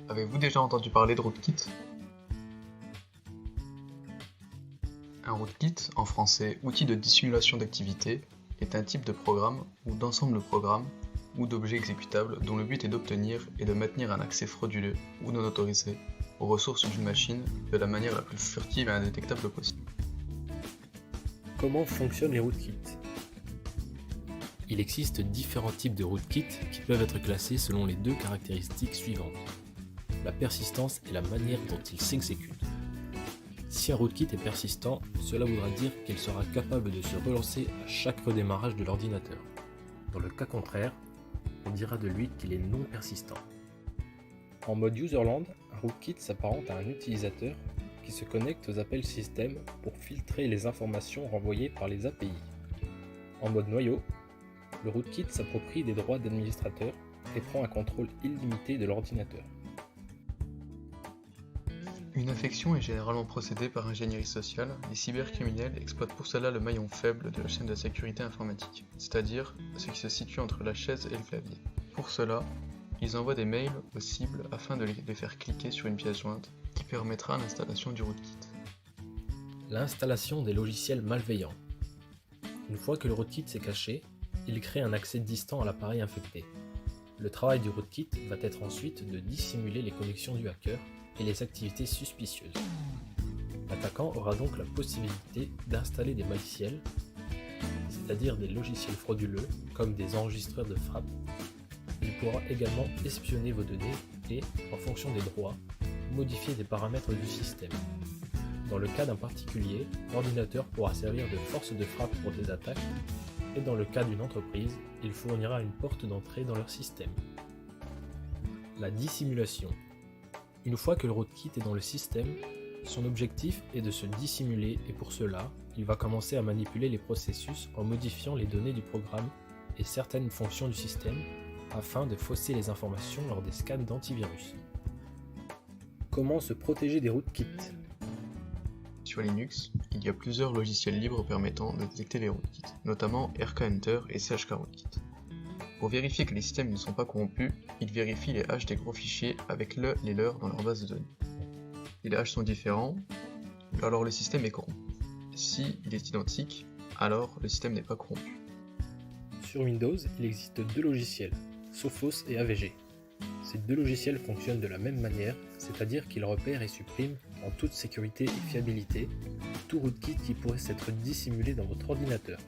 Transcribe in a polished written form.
Avez-vous déjà entendu parler de rootkit? Un rootkit, en français outil de dissimulation d'activité, est un type de programme ou d'ensemble de programmes ou d'objets exécutables dont le but est d'obtenir et de maintenir un accès frauduleux ou non autorisé aux ressources d'une machine de la manière la plus furtive et indétectable possible. Comment fonctionnent les rootkits? Il existe différents types de rootkits qui peuvent être classés selon les deux caractéristiques suivantes: la persistance et la manière dont ils s'exécutent. Si un rootkit est persistant, cela voudra dire qu'il sera capable de se relancer à chaque redémarrage de l'ordinateur. Dans le cas contraire, on dira de lui qu'il est non persistant. En mode userland, un rootkit s'apparente à un utilisateur qui se connecte aux appels système pour filtrer les informations renvoyées par les API. En mode noyau, le rootkit s'approprie des droits d'administrateur et prend un contrôle illimité de l'ordinateur. Une infection est généralement procédée par ingénierie sociale. Les cybercriminels exploitent pour cela le maillon faible de la chaîne de sécurité informatique, c'est-à-dire ce qui se situe entre la chaise et le clavier. Pour cela, ils envoient des mails aux cibles afin de les faire cliquer sur une pièce jointe qui permettra l'installation du rootkit. L'installation des logiciels malveillants. Une fois que le rootkit s'est caché, il crée un accès distant à l'appareil infecté. Le travail du rootkit va être ensuite de dissimuler les connexions du hacker et les activités suspicieuses. L'attaquant aura donc la possibilité d'installer des maliciels, c'est-à-dire des logiciels frauduleux comme des enregistreurs de frappe. Il pourra également espionner vos données et, en fonction des droits, modifier des paramètres du système. Dans le cas d'un particulier, l'ordinateur pourra servir de force de frappe pour des attaques, et dans le cas d'une entreprise, il fournira une porte d'entrée dans leur système. La dissimulation. Une fois que le rootkit est dans le système, son objectif est de se dissimuler et pour cela, il va commencer à manipuler les processus en modifiant les données du programme et certaines fonctions du système afin de fausser les informations lors des scans d'antivirus. Comment se protéger des rootkits? Sur Linux, il y a plusieurs logiciels libres permettant de détecter les rootkits, notamment RKenter et CHKRootkit. Pour vérifier que les systèmes ne sont pas corrompus, ils vérifient les hashes des gros fichiers avec les leurs dans leur base de données. Si les hashes sont différents, alors le système est corrompu. Si il est identique, alors le système n'est pas corrompu. Sur Windows, il existe deux logiciels, Sophos et AVG. Ces deux logiciels fonctionnent de la même manière, c'est-à-dire qu'ils repèrent et suppriment, en toute sécurité et fiabilité, tout rootkit qui pourrait s'être dissimulé dans votre ordinateur.